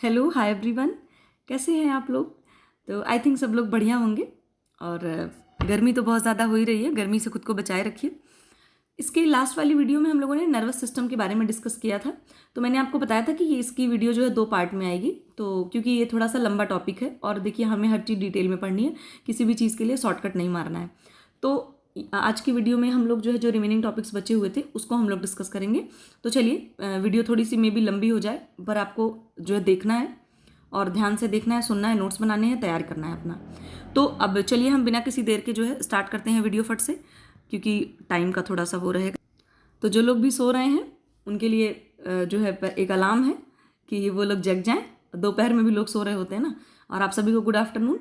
Hello hi everyone, कैसे हैं आप लोग। तो आई थिंक सब लोग बढ़िया होंगे। और गर्मी तो बहुत ज़्यादा हो ही रही है, गर्मी से खुद को बचाए रखिए। इसके लास्ट वाली वीडियो में हम लोगों ने नर्वस सिस्टम के बारे में डिस्कस किया था। तो मैंने आपको बताया था कि ये इसकी वीडियो जो है 2 पार्ट में आएगी। तो क्योंकि ये थोड़ा सा लंबा टॉपिक है और देखिए हमें हर चीज़ डिटेल में पढ़नी है, किसी भी चीज़ के लिए शॉर्टकट नहीं मारना है। तो आज की वीडियो में हम लोग जो है जो रिमेनिंग टॉपिक्स बचे हुए थे उसको हम लोग डिस्कस करेंगे। तो चलिए, वीडियो थोड़ी सी मे बी लंबी हो जाए, पर आपको जो है देखना है और ध्यान से देखना है, सुनना है, नोट्स बनाने हैं, तैयार करना है अपना। तो अब चलिए हम बिना किसी देर के जो है स्टार्ट करते हैं वीडियो फट से, क्योंकि टाइम का थोड़ा सा वो रहेगा। तो जो लोग भी सो रहे हैं उनके लिए जो है एक अलार्म है कि वो लोग जग जाएं। दोपहर में भी लोग सो रहे होते हैं ना। और आप सभी को गुड आफ्टरनून।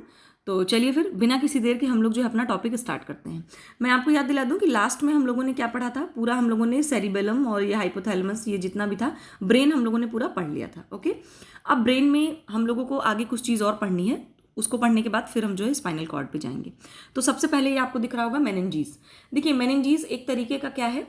तो चलिए फिर बिना किसी देर के हम लोग जो है अपना टॉपिक स्टार्ट करते हैं। मैं आपको याद दिला दूं कि लास्ट में हम लोगों ने क्या पढ़ा था। पूरा हम लोगों ने सेरिबेलम और ये हाइपोथैलेमस, ये जितना भी था ब्रेन, हम लोगों ने पूरा पढ़ लिया था। ओके, अब ब्रेन में हम लोगों को आगे कुछ चीज़ और पढ़नी है। उसको पढ़ने के बाद फिर हम जो है स्पाइनल कॉर्ड पे जाएंगे। तो सबसे पहले ये आपको दिख रहा होगा मेनिंजीज। देखिए मेनिंजीज एक तरीके का क्या है,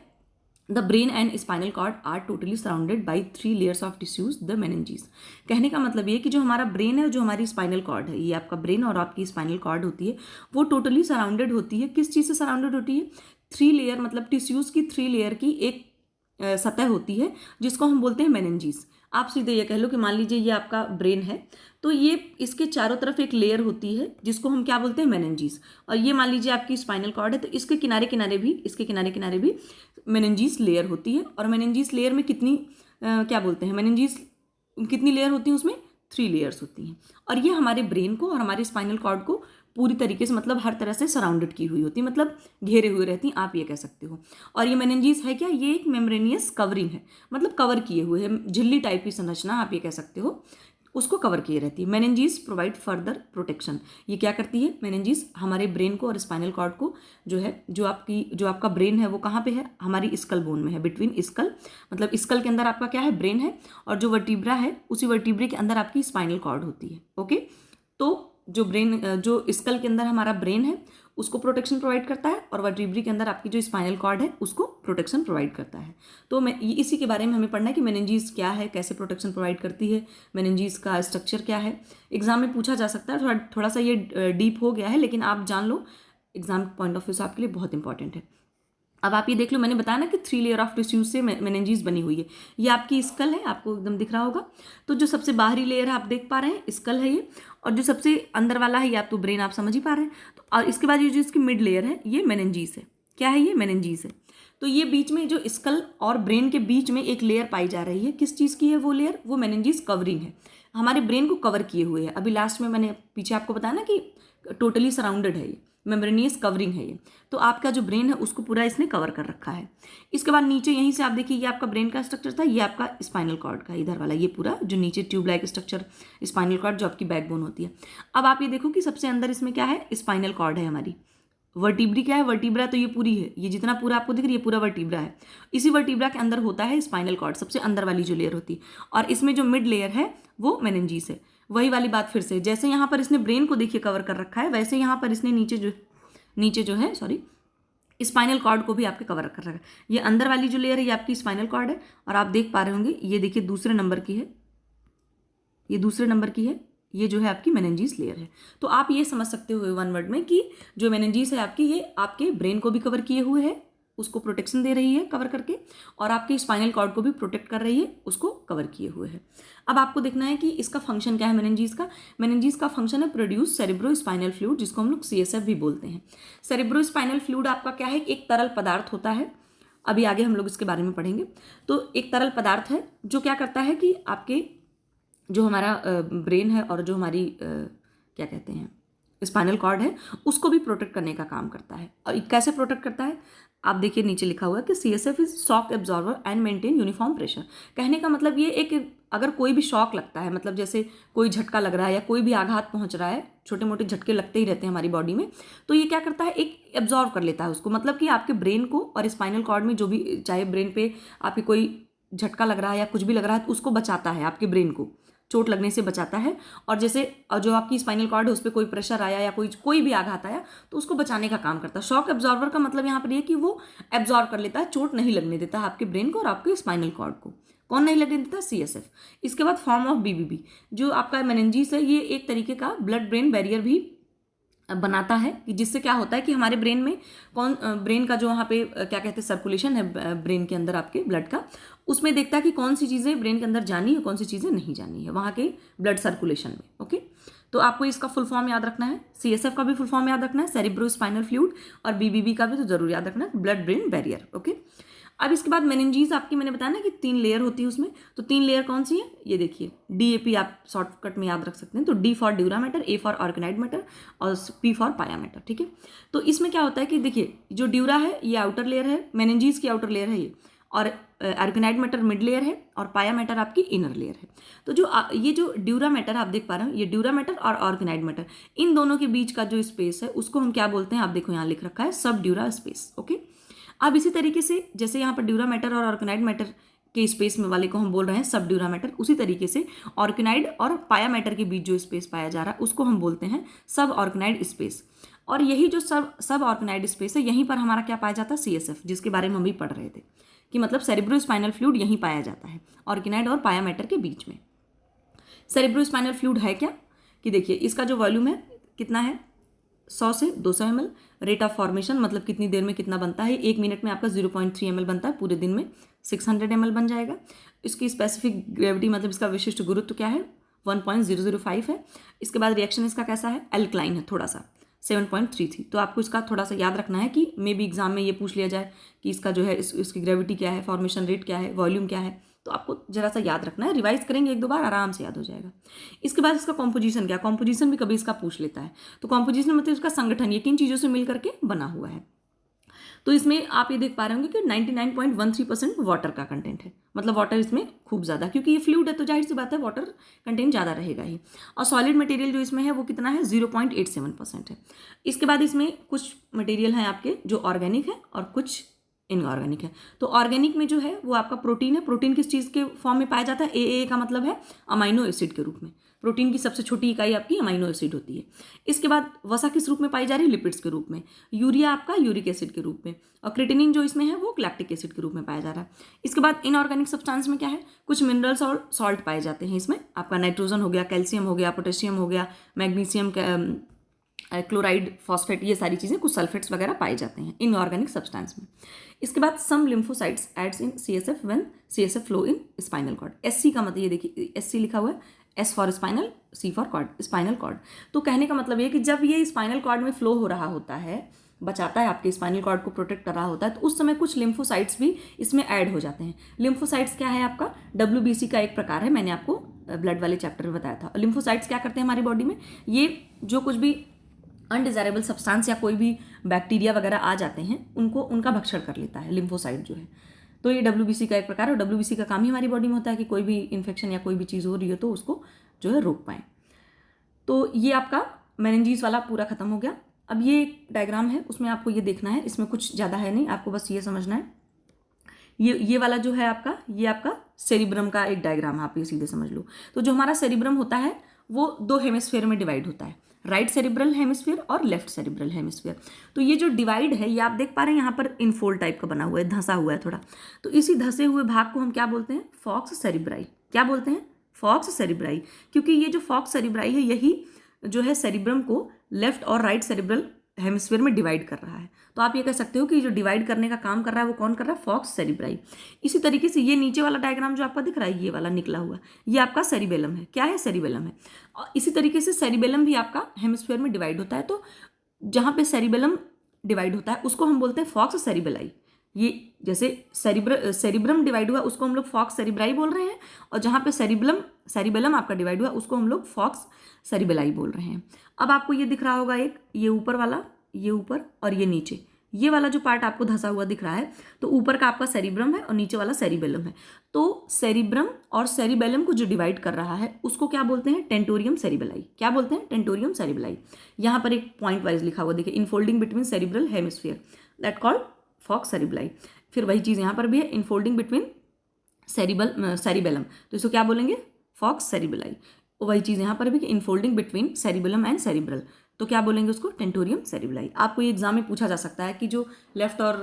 the brain and spinal cord are totally surrounded by 3 layers of tissues, the meninges. कहने का मतलब ये कि जो हमारा ब्रेन है, जो हमारी स्पाइनल कॉर्ड है, ये आपका ब्रेन और आपकी स्पाइनल कॉर्ड होती है, वो टोटली सराउंडेड होती है। किस चीज़ से सराउंडेड होती है? 3 लेयर, मतलब टिश्यूज की 3 लेयर की एक सतह होती है जिसको हम बोलते हैं मेनिंजीज। आप सीधे ये कह लो कि मान लीजिए ये आपका ब्रेन है, तो ये इसके चारों तरफ एक लेयर होती है जिसको हम क्या बोलते हैं? मेनिंजीज। और ये मान लीजिए आपकी स्पाइनल कॉर्ड है, तो इसके किनारे किनारे भी मेनिंजीज लेयर होती है। और मेनिंजीज लेयर में कितनी क्या बोलते हैं, मेनिंजीज कितनी लेयर होती हैं? उसमें 3 लेयर्स होती हैं। और ये हमारे ब्रेन को और हमारे स्पाइनल कॉर्ड को पूरी तरीके से, मतलब हर तरह से सराउंडेड की हुई होती है, मतलब घेरे हुए रहती हैं, आप ये कह सकते हो। और ये मेनिंजीज है क्या? ये एक मेम्ब्रेनियस कवरिंग है, मतलब कवर किए हुए है, झिल्ली टाइप की संरचना आप ये कह सकते हो, उसको कवर किए रहती है। Meninges provide further protection. ये क्या करती है? मेनिंजीज हमारे ब्रेन को और स्पाइनल कॉर्ड को जो है, जो आपका ब्रेन है वो कहाँ पे है? हमारी स्कल बोन में है, बिटवीन स्कल, मतलब स्कल के अंदर आपका क्या है? ब्रेन है। और जो वर्टिब्रा है, उसी वर्टिब्रे के अंदर आपकी स्पाइनल कॉर्ड होती है। ओके, तो जो स्कल के अंदर हमारा ब्रेन है उसको प्रोटेक्शन प्रोवाइड करता है, और वर्टिब्री के अंदर आपकी जो स्पाइनल कॉर्ड है उसको प्रोटेक्शन प्रोवाइड करता है। तो मैं इसी के बारे में हमें पढ़ना है कि मेनिंजीज क्या है, कैसे प्रोटेक्शन प्रोवाइड करती है, मेनिंजीज का स्ट्रक्चर क्या है। एग्जाम में पूछा जा सकता है। थोड़ा सा ये डीप हो गया है, लेकिन आप जान लो, एग्जाम पॉइंट ऑफ व्यू से आपके लिए बहुत इंपॉर्टेंट है। अब आप ये देख लो, मैंने बताया ना कि 3 लेयर ऑफ टिश्यूज से मेनिंजीज बनी हुई है। ये आपकी स्कल है, आपको एकदम दिख रहा होगा। तो जो सबसे बाहरी लेयर है आप देख पा रहे हैं, स्कल है ये। और जो सबसे अंदर वाला है, ये आप तो ब्रेन आप समझ ही पा रहे हैं। तो और इसके बाद ये जो इसकी मिड लेयर है, ये मेनिंजीज है। क्या है ये? मेनिंजीज है। तो ये बीच में जो स्कल और ब्रेन के बीच में एक लेयर पाई जा रही है, किस चीज़ की है वो लेयर? वो मेनिंजीज कवरिंग है, हमारे ब्रेन को कवर किए हुए है। अभी लास्ट में मैंने पीछे आपको बताया ना कि टोटली सराउंडेड है, ये मेम्ब्रेनियस कवरिंग है ये। तो आपका जो ब्रेन है उसको पूरा इसने कवर कर रखा है। इसके बाद नीचे यहीं से आप देखिए, ये आपका ब्रेन का स्ट्रक्चर था, ये आपका स्पाइनल कॉर्ड का इधर वाला, ये पूरा जो नीचे tube like structure, spinal cord जो आपकी बैकबोन होती है। अब आप ये देखो कि सबसे अंदर इसमें क्या है? स्पाइनल कॉर्ड है हमारी। वर्टिब्री क्या है? वर्टिब्रा तो ये पूरी है, ये जितना पूरा आपको दिख रही है पूरा वर्टिब्रा है। इसी वर्टिब्रा के अंदर होता है स्पाइनल कॉर्ड, सबसे अंदर वाली जो लेयर होती है। और इसमें जो मिड लेयर है वो मेनिंजीज है। वही वाली बात फिर से, जैसे यहाँ पर इसने ब्रेन को देखिए कवर कर रखा है, वैसे यहाँ पर इसने नीचे जो है स्पाइनल कॉर्ड को भी आपके कवर कर रखा है। ये अंदर वाली जो लेयर है ये आपकी स्पाइनल कॉर्ड है। और आप देख पा रहे होंगे, ये देखिए दूसरे नंबर की है, ये दूसरे नंबर की है, ये जो है आपकी मेनिंजीज लेयर है। तो आप ये समझ सकते हो वन वर्ड में कि जो मेनिंजीज है आपकी, ये आपके ब्रेन को भी कवर किए हुए है, उसको प्रोटेक्शन दे रही है कवर करके, और आपके स्पाइनल कॉर्ड को भी प्रोटेक्ट कर रही है, उसको कवर किए हुए है। अब आपको देखना है कि इसका फंक्शन क्या है मेनिंजीज का। मेनिंजीज का फंक्शन है प्रोड्यूस सेरेब्रो स्पाइनल फ्लूइड, जिसको हम लोग CSF भी बोलते हैं। सेरेब्रो स्पाइनल फ्लूइड आपका क्या है? एक तरल पदार्थ होता है। अभी आगे हम लोग इसके बारे में पढ़ेंगे। तो एक तरल पदार्थ है जो क्या करता है कि आपके जो हमारा ब्रेन है और जो हमारी क्या कहते हैं स्पाइनल कॉर्ड है, उसको भी प्रोटेक्ट करने का काम करता है। और कैसे प्रोटेक्ट करता है? आप देखिए नीचे लिखा हुआ है कि CSF is shock absorber and maintain uniform pressure. कहने का मतलब ये एक, अगर कोई भी शॉक लगता है, मतलब जैसे कोई झटका लग रहा है या कोई भी आघात पहुंच रहा है, छोटे मोटे झटके लगते ही रहते हैं हमारी बॉडी में, तो ये क्या करता है? एक एब्जॉर्व कर लेता है उसको, मतलब कि आपके ब्रेन को और स्पाइनल कॉर्ड में जो भी, चाहे ब्रेन पे आपके कोई झटका लग रहा है या कुछ भी लग रहा है, तो उसको बचाता है, आपके ब्रेन को चोट लगने से बचाता है। और जैसे जो आपकी स्पाइनल कॉर्ड है उस पर कोई प्रेशर आया या कोई भी आघात आया, तो उसको बचाने का काम करता है। शॉक एब्जॉर्बर का मतलब यहाँ पर ये कि वो एब्जॉर्व कर लेता है, चोट नहीं लगने देता है आपके ब्रेन को और आपके स्पाइनल कॉर्ड को। कौन नहीं लगने देता? CSF। इसके बाद फॉर्म ऑफ BBB, जो आपका मेनिंजिस है, ये एक तरीके का ब्लड ब्रेन बैरियर भी बनाता है, कि जिससे क्या होता है कि हमारे ब्रेन में ब्रेन का जो वहाँ पे क्या कहते हैं सर्कुलेशन है ब्रेन के अंदर आपके ब्लड का, उसमें देखता है कि कौन सी चीज़ें ब्रेन के अंदर जानी है, कौन सी चीज़ें नहीं जानी है वहाँ के ब्लड सर्कुलेशन में। ओके, तो आपको इसका फुल फॉर्म याद रखना है, CSF का भी फुल फॉर्म याद रखना है, सेरिब्रो स्पाइनल फ्लूइड, और BBB का भी तो जरूर याद रखना है, ब्लड ब्रेन बैरियर। ओके, अब इसके बाद मेनिंजीज आपकी मैंने बताया ना कि 3 लेयर होती है उसमें, तो 3 लेयर कौन सी है? ये देखिए, DAP आप शॉर्टकट में याद रख सकते हैं, तो D for dura mater, A for arachnoid mater, और P फॉर पाया मैटर। ठीक है, तो इसमें क्या होता है कि देखिए, जो ड्यूरा है ये आउटर लेयर है, मेनिंजीज की आउटर लेयर है ये, और ऑर्गेनाइड मैटर मिड लेयर है, और पाया मैटर आपकी इनर लेयर है। तो जो ये जो ड्यूरा मैटर आप देख पा रहे हो, ये ड्यूरा मैटर और ऑर्गेनाइड मैटर, इन दोनों के बीच का जो स्पेस है उसको हम क्या बोलते हैं? आप देखो यहाँ लिख रखा है सब ड्यूरा स्पेस। ओके, अब इसी तरीके से जैसे यहाँ पर ड्यूरा मैटर और ऑर्गेनाइड मैटर के स्पेस में वाले को हम बोल रहे हैं सब ड्यूरा मैटर, उसी तरीके से ऑर्गेनाइड और पाया मैटर के बीच जो स्पेस पाया जा रहा है उसको हम बोलते हैं सब ऑर्गेनाइड स्पेस। और यही जो सब ऑर्गेनाइड स्पेस है, यहीं पर हमारा क्या पाया जाता है? CSF, जिसके बारे में हम भी पढ़ रहे थे कि मतलब सेरिब्रो स्पाइनल फ्लूइड यहीं पाया जाता है ऑर्गेनाइड और पाया मैटर के बीच में। सेरिब्रो स्पाइनल फ्लूइड है क्या? कि देखिए, इसका जो वॉल्यूम है कितना है? 100 से 200 ml। रेट ऑफ फॉर्मेशन मतलब कितनी देर में कितना बनता है? 1 मिनट में आपका 0.3 ml बनता है, पूरे दिन में 600 ml बन जाएगा। इसकी स्पेसिफिक ग्रेविटी मतलब इसका विशिष्ट गुरुत्व क्या है? 1.005 है। इसके बाद रिएक्शन इसका कैसा है? एल्कलाइन है थोड़ा सा, 7.33। तो आपको इसका थोड़ा सा याद रखना है कि मे बी एग्जाम में ये पूछ लिया जाए कि इसका जो है इसकी ग्रेविटी क्या है, फॉर्मेशन रेट क्या है, वॉल्यूम क्या है, तो आपको जरा सा याद रखना है। रिवाइज करेंगे 1-2 बार, आराम से याद हो जाएगा। इसके बाद इसका कॉम्पोजिशन क्या? कॉम्पोजिशन भी कभी इसका पूछ लेता है। तो कॉम्पोजिशन मतलब इसका संगठन, ये किन चीज़ों से मिल करके बना हुआ है। तो इसमें आप ये देख पा रहे होंगे कि 99.13% वाटर का कंटेंट है, मतलब वाटर इसमें खूब ज़्यादा, क्योंकि ये फ्लूइड है तो जाहिर सी बात है वाटर कंटेंट ज़्यादा रहेगा ही। और सॉलिड मटेरियल जो इसमें है वो कितना है? 0.87% है। इसके बाद इसमें कुछ मटेरियल हैं आपके जो ऑर्गेनिक है और कुछ इनऑर्गेनिक है। तो ऑर्गेनिक में जो है वो आपका प्रोटीन है। प्रोटीन किस चीज़ के फॉर्म में पाया जाता है? AAA का मतलब है अमाइनो एसिड के रूप में। प्रोटीन की सबसे छोटी इकाई आपकी अमाइनो एसिड होती है। इसके बाद वसा किस रूप में पाई जा रही है? लिपिड्स के रूप में। यूरिया आपका यूरिक एसिड के रूप में, और क्रिएटिनिन जो इसमें है वो लैक्टिक एसिड के रूप में पाया जा रहा है। इसके बाद इनऑर्गेनिक सब्सटेंस में क्या है? कुछ मिनरल्स और सॉल्ट पाए जाते हैं इसमें। आपका नाइट्रोजन हो गया, कैल्शियम हो गया, पोटेशियम हो गया, मैग्नीशियम, क्लोराइड, फॉस्फेट, ये सारी चीज़ें, कुछ सल्फेट्स वगैरह पाए जाते हैं इनऑर्गेनिक सब्सटेंस में। इसके बाद some lymphocytes adds in CSF when CSF flow in spinal cord. SC का मतलब ये देखिए, SC लिखा हुआ है, S for spinal, C for cord, spinal cord. तो कहने का मतलब ये कि जब ये स्पाइनल कॉर्ड में फ्लो हो रहा होता है, बचाता है आपके स्पाइनल कॉर्ड को, प्रोटेक्ट कर रहा होता है, तो उस समय कुछ लिम्फोसाइट्स भी इसमें ऐड हो जाते हैं। लिम्फोसाइट्स क्या है? आपका WBC का एक प्रकार है, मैंने आपको ब्लड वाले चैप्टर में बताया था। लिम्फोसाइट्स क्या करते हैं हमारी बॉडी में? ये जो कुछ भी अनडिजायरेबल सब्सटेंस या कोई भी बैक्टीरिया वगैरह आ जाते हैं उनको, उनका भक्षण कर लेता है लिम्फोसाइट जो है। तो ये WBC का एक प्रकार है, और WBC का काम ही हमारी बॉडी में होता है कि कोई भी इन्फेक्शन या कोई भी चीज़ हो रही हो तो उसको जो है रोक पाएँ। तो ये आपका मेनिंजीज वाला पूरा खत्म हो गया। अब ये एक डायग्राम है, उसमें आपको ये देखना है, इसमें कुछ ज़्यादा है नहीं, आपको बस ये समझना है। ये वाला जो है आपका, ये आपका सेरिब्रम का एक डायग्राम है, आप ये सीधे समझ लो। तो जो हमारा सेरिब्रम होता है वो 2 हेमिस्फीयर में डिवाइड होता है, राइट सेरिब्रल हेमिस्फीयर और लेफ्ट सेरिब्रल हेमिस्फीयर। तो ये जो डिवाइड है ये आप देख पा रहे हैं यहाँ पर इनफोल्ड टाइप का बना हुआ है, धंसा हुआ है थोड़ा। तो इसी धंसे हुए भाग को हम क्या बोलते हैं? Falx cerebri. क्या बोलते हैं? Falx cerebri. क्योंकि ये जो फॉक्स सेरिब्राई है यही जो है सेरिब्रम को लेफ्ट और राइट सेरिब्रल हेमिस्फीयर में डिवाइड कर रहा है। तो आप ये कह सकते हो कि जो डिवाइड करने का काम कर रहा है वो कौन कर रहा है? Falx cerebri. इसी तरीके से ये नीचे वाला डायग्राम जो आपका दिख रहा है, ये वाला निकला हुआ, ये आपका सेरिबेलम है। क्या है? सेरिबेलम है। और इसी तरीके से सेरिबेलम भी आपका हेमिस्फीयर में डिवाइड होता है। तो जहाँ पे सेरिबेलम डिवाइड होता है उसको हम बोलते हैं फॉक्स सेरिबेलाई। ये जैसे सेरिब्रम डिवाइड हुआ उसको हम लोग फॉक्स सेरिब्राई बोल रहे हैं, और जहाँ पे सेरिबेलम आपका डिवाइड हुआ उसको हम लोग फॉक्स सेरिबेलाई बोल रहे हैं। अब आपको ये दिख रहा होगा, एक ये ऊपर वाला, ये ऊपर और ये नीचे, ये वाला जो पार्ट आपको धंसा हुआ दिख रहा है, तो ऊपर का आपका सेरिब्रम है और नीचे वाला सेरिबेलम है। तो सेरिब्रम और सेरिबेलम को जो डिवाइड कर रहा है उसको क्या बोलते हैं? Tentorium cerebelli. क्या बोलते हैं? Tentorium cerebelli. यहाँ पर एक पॉइंट वाइज लिखा हुआ देखिए, infolding between cerebral hemisphere, that called falx cerebelli. फिर वही चीज़ यहाँ पर भी है, इनफोल्डिंग बिटवीन सेरिबेलम, तो इसको क्या बोलेंगे? Falx cerebelli. वही चीज़ यहाँ पर भी कि infolding between cerebellum and cerebral, तो क्या बोलेंगे उसको? Tentorium cerebelli. आपको ये एग्जाम में पूछा जा सकता है कि जो लेफ्ट और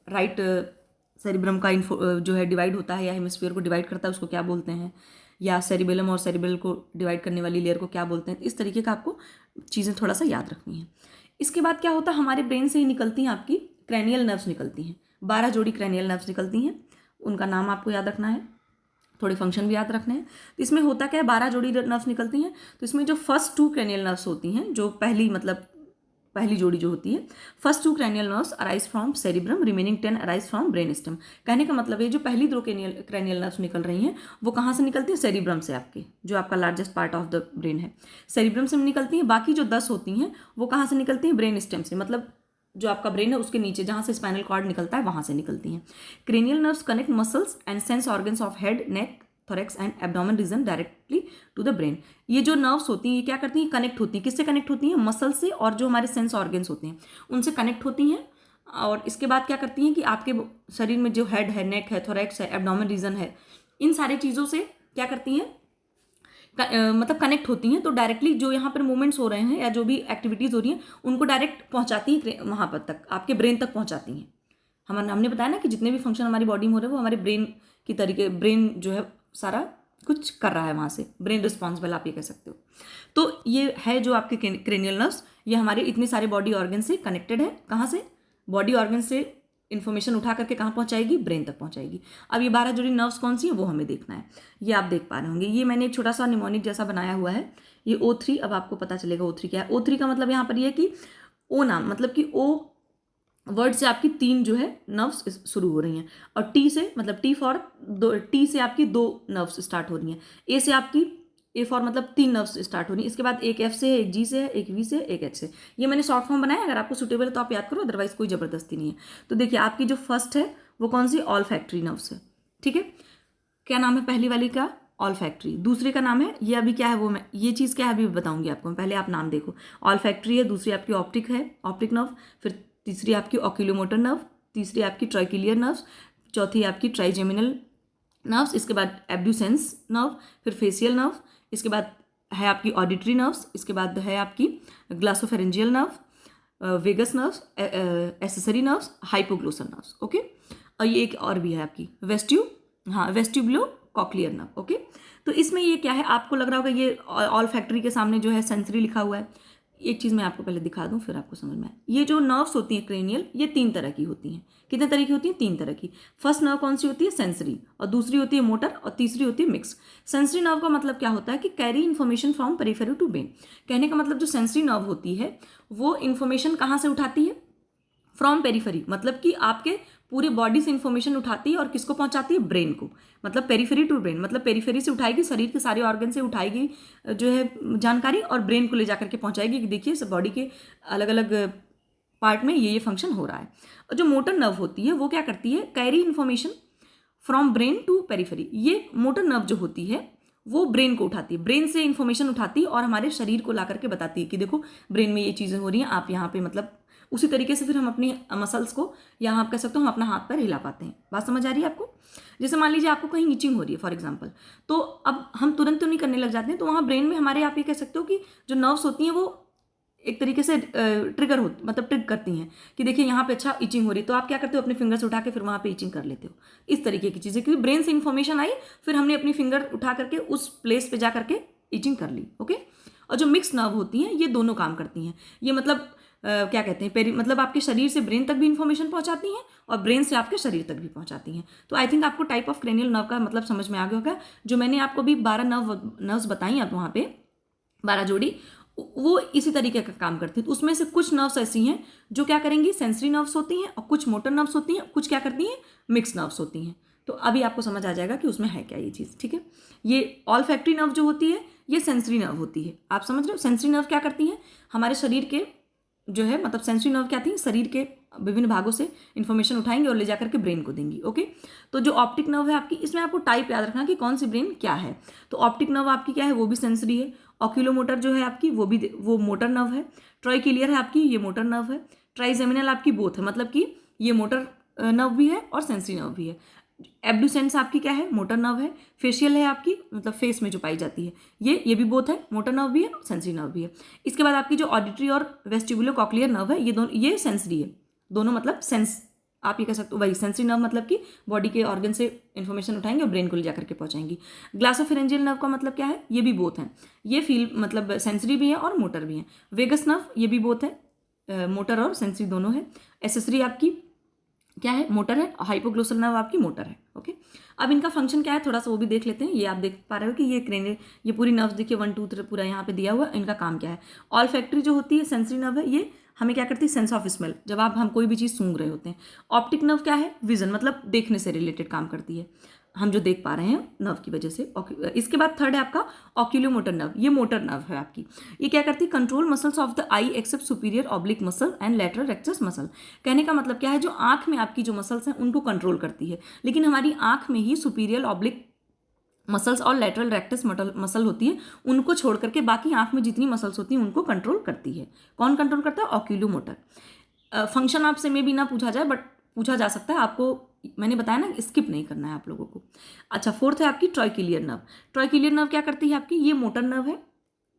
राइट सेरिब्रम का जो है डिवाइड होता है या हेमिस्फीयर को डिवाइड करता है उसको क्या बोलते हैं, या सेरिबेलम और सेरिबेल को डिवाइड करने वाली लेयर को क्या बोलते हैं। इस तरीके का आपको चीज़ें थोड़ा सा याद रखनी है। इसके बाद क्या होता है, हमारे ब्रेन से ही निकलती हैं आपकी क्रैनियल नर्व्स निकलती हैं। 12 जोड़ी क्रैनियल नर्व्स निकलती हैं, उनका नाम आपको याद रखना है, थोड़े फंक्शन भी याद रखने हैं। तो इसमें होता क्या है, 12 जोड़ी नर्व्स निकलती हैं। तो इसमें जो फर्स्ट 2 क्रैनियल नर्व्स होती हैं, जो पहली जोड़ी जो होती है, first 2 cranial nerves arise from cerebrum, remaining 10 arise from brain stem. कहने का मतलब है जो पहली 2 क्रैनियल नर्व्स निकल रही हैं वो कहाँ से निकलती है, सेरिब्रम से, आपके जो आपका largest part of the brain है, सेरिब्रम से निकलती हैं। बाकी जो 10 होती हैं वो कहाँ से निकलती हैं, ब्रेन स्टेम से, मतलब जो आपका ब्रेन है उसके नीचे जहाँ से स्पाइनल कॉर्ड निकलता है वहाँ से निकलती हैं। Cranial nerves connect muscles and sense organs of head, neck, thorax and abdomen region directly to the brain. ये जो नर्व्स होती हैं ये क्या करती हैं, कनेक्ट होती हैं। किससे कनेक्ट होती हैं, मसल से, और जो हमारे सेंस ऑर्गन्स होते हैं उनसे कनेक्ट होती हैं। और इसके बाद क्या करती हैं कि आपके शरीर में जो हेड है, नेक है, थोरेक्स है, एब्डोमेन रीजन है, इन सारी चीज़ों से क्या करती हैं, मतलब कनेक्ट होती हैं। तो डायरेक्टली जो यहाँ पर मूवमेंट्स हो रहे हैं या जो भी एक्टिविटीज़ हो रही हैं उनको डायरेक्ट पहुँचाती हैं वहाँ पर तक, आपके ब्रेन तक पहुँचाती हैं। हमने बताया ना कि जितने भी फंक्शन हमारी बॉडी में हो रहे हैं वो हमारे ब्रेन की तरीके, ब्रेन जो है सारा कुछ कर रहा है, वहाँ से ब्रेन रिस्पॉन्सिबल आप ये कह सकते हो। तो ये है जो आपके क्रेनियल नर्व्स, ये हमारे इतने सारे बॉडी ऑर्गन से कनेक्टेड है। कहाँ से, बॉडी ऑर्गन से इन्फॉर्मेशन उठा करके कहाँ पहुँचाएगी, ब्रेन तक पहुँचाएगी। अब ये 12 जोड़ी नर्व्स कौन सी है वो हमें देखना है। ये आप देख पा रहे होंगे, ये मैंने एक छोटा सा निमोनिक जैसा बनाया हुआ है, ये O3। अब आपको पता चलेगा O3 क्या है। O3 का मतलब यहाँ पर ये है कि O नाम, मतलब कि O वर्ड से आपकी 3 जो है नर्व्स शुरू हो रही हैं, और टी से, मतलब टी से आपकी 2 नर्व्स स्टार्ट हो रही हैं। ए से आपकी, ए फॉर मतलब 3 नर्व्स स्टार्ट हो रही हैं। इसके बाद एक एफ से है, एक जी से है, एक वी से है, एक एच से। ये मैंने शॉर्ट फॉर्म बनाया, अगर आपको सूटेबल है तो आप याद करो, अदरवाइज कोई जबरदस्ती नहीं है। तो देखिए आपकी जो फर्स्ट है वो कौन सी, ऑल फैक्ट्री नर्व्स है, ठीक है। क्या नाम है पहली वाली का, ऑल फैक्ट्री। दूसरे का नाम है, ये अभी क्या है वो मैं, ये चीज़ क्या है अभी बताऊंगी आपको, पहले आप नाम देखो। ऑल फैक्ट्री है, दूसरी आपकी ऑप्टिक है, ऑप्टिक नर्व, फिर तीसरी आपकी ऑक्यूलोमोटर नर्व, तीसरी आपकी ट्राइक्यूलियर नर्व्स, चौथी आपकी ट्राइजेमिनल नर्व्स, इसके बाद एब्ड्यूसेंस नर्व, फिर फेसियल नर्व, इसके बाद है आपकी ऑडिटरी नर्व्स, इसके बाद है आपकी glossopharyngeal nerve, vagus nerves, accessory nerves, hypoglossal nerves, okay. और ये एक और भी है आपकी वेस्ट्यूब्लो कॉक्लियर नर्व, ओके। तो इसमें ये क्या है, आपको लग रहा होगा ये ऑल फैक्ट्री के सामने जो है सेंसरी लिखा हुआ है। एक चीज़ मैं आपको पहले दिखा दूं फिर आपको समझ में आए। ये जो नर्व्स होती हैं क्रेनियल, ये 3 तरह की होती हैं। कितने तरह की होती हैं, 3 तरह की। फर्स्ट नर्व कौन सी होती है, सेंसरी, और दूसरी होती है मोटर, और तीसरी होती है मिक्स। सेंसरी नर्व का मतलब क्या होता है कि carry information from periphery to brain. कहने का मतलब जो सेंसरी नर्व होती है वो इन्फॉर्मेशन कहाँ से उठाती है, फ्रॉम पेरिफेरी, मतलब कि आपके पूरे बॉडी से इन्फॉर्मेशन उठाती है और किसको पहुंचाती है, ब्रेन को। मतलब पेरिफेरी टू ब्रेन, मतलब पेरिफेरी से उठाएगी, शरीर के सारे ऑर्गन से उठाएगी जो है जानकारी, और ब्रेन को ले जाकर के पहुंचाएगी कि देखिए सब बॉडी के अलग अलग पार्ट में ये फंक्शन हो रहा है। और जो मोटर नर्व होती है वो क्या करती है, carry information from brain to periphery. ये मोटर नर्व जो होती है वो ब्रेन को उठाती है, ब्रेन से इन्फॉर्मेशन उठाती है और हमारे शरीर को ला करके बताती है कि देखो ब्रेन में ये चीज़ें हो रही हैं, आप यहाँ पे, मतलब उसी तरीके से फिर हम अपनी मसल्स को, या आप कह सकते हो हम अपना हाथ पैर हिला पाते हैं। बात समझ आ रही है आपको। जैसे मान लीजिए आपको कहीं इचिंग हो रही है फॉर एग्जांपल, तो अब हम तुरंत तो नहीं करने लग जाते हैं, तो वहाँ ब्रेन में हमारे, आप ये कह सकते हो कि जो नर्व्स होती हैं वो एक तरीके से मतलब ट्रिग करती हैं कि देखिए यहाँ पे अच्छा इचिंग हो रही है, तो आप क्या करते हो, अपने फिंगर्स उठा के फिर वहाँ पे इचिंग कर लेते हो। इस तरीके की चीज़ें, क्योंकि ब्रेन से इन्फॉर्मेशन आई, फिर हमने अपनी फिंगर उठा करके उस प्लेस पे जा करके इचिंग कर ली, ओके। और जो मिक्स नर्व होती हैं ये दोनों काम करती हैं। ये मतलब क्या कहते हैं, मतलब आपके शरीर से ब्रेन तक भी इन्फॉर्मेशन पहुंचाती हैं और ब्रेन से आपके शरीर तक भी पहुंचाती हैं। तो आई थिंक आपको टाइप ऑफ क्रेनियल नर्व का मतलब समझ में आ गया होगा। जो मैंने आपको भी 12 नर्व्स बताई आप वहाँ पे 12 जोड़ी, वो इसी तरीके का काम करती है। तो उसमें से कुछ नर्व्स ऐसी हैं जो क्या करेंगी, सेंसरी नर्व्स होती हैं, और कुछ मोटर नर्व्स होती हैं, कुछ क्या करती हैं, मिक्स नर्व्स होती हैं। तो अभी आपको समझ आ जाएगा कि उसमें है क्या ये चीज़, ठीक है। ये ऑल फैक्ट्री नर्व जो होती है ये सेंसरी नर्व होती है, आप समझ रहे हो। सेंसरी नर्व क्या करती हैं, हमारे शरीर के जो है, मतलब सेंसरी नर्व क्या थी, शरीर के विभिन्न भागों से इन्फॉर्मेशन उठाएंगे और ले जाकर के ब्रेन को देंगी, ओके। तो जो ऑप्टिक नर्व है आपकी, इसमें आपको टाइप याद रखना कि कौन सी ब्रेन क्या है। तो ऑप्टिक नर्व आपकी क्या है, वो भी सेंसरी है। ऑक्यूलोमोटर जो है आपकी वो मोटर नर्व है। ट्राइक्यूलियर है आपकी, ये मोटर नर्व है। ट्राइजेमिनल आपकी बोथ है, मतलब कि ये मोटर नर्व भी है और सेंसरी नर्व भी है। एब्ड्यूसेंस आपकी क्या है, मोटर नर्व है। फेशियल है आपकी, मतलब फेस में जो पाई जाती है, ये भी बोथ है, मोटर नर्व भी है, सेंसरी नर्व भी है। इसके बाद आपकी जो ऑडिटरी और वेस्टिबुलो कॉक्लियर नर्व है, ये दोनों, ये सेंसरी है, दोनों मतलब सेंस आप ये कह सकते हो, वही सेंसरी नर्व मतलब कि बॉडी के ऑर्गन से इन्फॉर्मेशन उठाएंगे और ब्रेन को ले जाकर के पहुंचाएंगी। ग्लासोफेरेंजियल नर्व का मतलब क्या है, ये भी बोथ हैं, ये फील मतलब सेंसरी भी है और मोटर भी है। वेगस नर्व ये भी बोथ है, मोटर और सेंसरी दोनों है। एसेसरी आपकी क्या है, मोटर है। हाइपोग्लोसल नर्व आपकी मोटर है। ओके, अब इनका फंक्शन क्या है थोड़ा सा वो भी देख लेते हैं। ये आप देख पा रहे हो कि ये पूरी नर्व्स देखिए 1 2 3 पूरा यहाँ पे दिया हुआ, इनका काम क्या है। ऑल फैक्ट्री जो होती है सेंसरी नर्व है, ये हमें क्या करती है, सेंस ऑफ स्मेल, जब हम कोई भी चीज़ सूंघ रहे होते हैं। ऑप्टिक नर्व क्या है, विजन, मतलब देखने से रिलेटेड काम करती है, हम जो देख पा रहे हैं नर्व की वजह से। इसके बाद थर्ड है आपका ऑक्यूलोमोटर नर्व, ये मोटर नर्व है आपकी। ये क्या करती है, control muscles of the eye except superior oblique muscle and lateral rectus muscle. कहने का मतलब क्या है, जो आंख में आपकी जो मसल्स हैं उनको कंट्रोल करती है, लेकिन हमारी आंख में ही सुपीरियर ऑब्लिक मसल्स और लैटरल रेक्टस मसल होती है, उनको छोड़ करके बाकी आंख में जितनी मसल्स होती हैं उनको कंट्रोल करती है। कौन कंट्रोल करता है, ऑक्यूलोमोटर। फंक्शन आपसे में भी ना पूछा जाए बट पूछा जा सकता है, आपको मैंने बताया ना, स्किप नहीं करना है आप लोगों को। अच्छा, फोर्थ है आपकी ट्राइकिलियर नर्व। ट्राइकिलियर नर्व क्या करती है आपकी, ये मोटर नर्व है।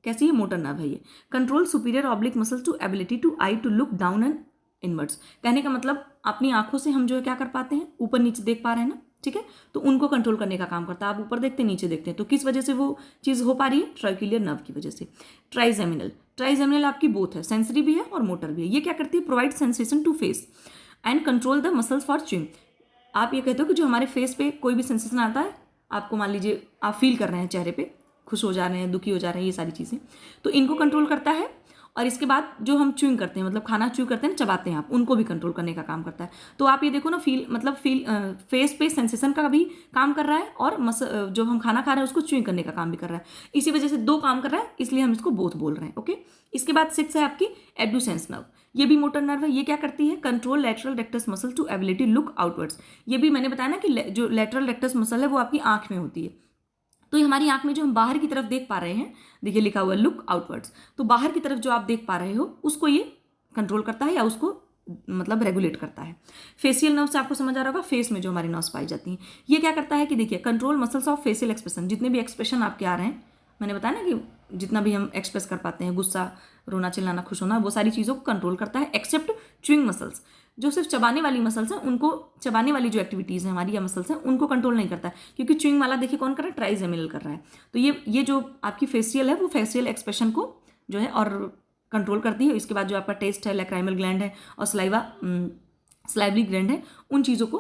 कैसी है, मोटर नर्व है ये। Control superior oblique muscles to ability to eye to look down and inwards. कहने का मतलब अपनी आंखों से हम जो है क्या कर पाते हैं, ऊपर नीचे देख पा रहे हैं ना, ठीक है, तो उनको कंट्रोल करने का काम करता है। आप ऊपर देखते हैं नीचे देखते हैं, तो किस वजह से वो चीज़ हो पा रही है, ट्राइकिलियर नर्व की वजह से। ट्राइजेमिनल आपकी बोथ है, सेंसरी भी है और मोटर भी है। ये क्या करती है, provide sensation to face and control the muscles for chewing. आप ये कहते हो कि जो हमारे फेस पे कोई भी सेंसेशन आता है, आपको मान लीजिए आप फील कर रहे हैं चेहरे पे, खुश हो जा रहे हैं, दुखी हो जा रहे हैं, ये सारी चीज़ें, तो इनको कंट्रोल करता है। और इसके बाद जो हम च्यूइंग करते हैं, मतलब खाना च्यू करते हैं, चबाते हैं आप, उनको भी कंट्रोल करने का काम करता है। तो आप ये देखो ना, फेस पे सेंसेशन का भी काम कर रहा है और जो हम खाना खा रहे हैं उसको च्यूइंग करने का काम भी कर रहा है। इसी वजह से दो काम कर रहा है, इसलिए हम इसको बोथ बोल रहे हैं। ओके, इसके बाद 6 है आपकी एब्डुसेंस नर्व। ये भी मोटर नर्व है। ये क्या करती है, control lateral rectus muscle to ability look outwards. ये भी मैंने बताया ना कि जो लैटरल रेक्टस मसल है वो आपकी आंख में होती है। तो ये हमारी आंख में जो हम बाहर की तरफ देख पा रहे हैं, देखिए लिखा हुआ है लुक आउटवर्ड्स, तो बाहर की तरफ जो आप देख पा रहे हो उसको ये कंट्रोल करता है या उसको मतलब रेगुलेट करता है। फेशियल नर्व से आपको समझ आ रहा होगा, फेस में जो हमारी नर्व्स पाई जाती हैं। ये क्या करता है कि देखिए control muscles of facial expression, जितने भी एक्सप्रेशन आपके आ रहे हैं, मैंने बताया ना कि जितना भी हम एक्सप्रेस कर पाते हैं, गुस्सा, रोना, चिल्लाना, खुश होना, वो सारी चीज़ों को कंट्रोल करता है, एक्सेप्ट च्यूइंग मसल्स। जो सिर्फ चबाने वाली मसल्स हैं, उनको चबाने वाली जो एक्टिविटीज़ हैं हमारी या मसल्स हैं, उनको कंट्रोल नहीं करता है, क्योंकि च्यूइंग वाला देखिए कौन कर रहा है, ट्राइजेमिनल कर रहा है। तो ये जो आपकी फेशियल है वो फेशियल एक्सप्रेशन को जो है और कंट्रोल करती है। इसके बाद जो आपका टेस्ट है, लैक्राइमल ग्लैंड है और स्लाइवली ग्लैंड है, उन चीज़ों को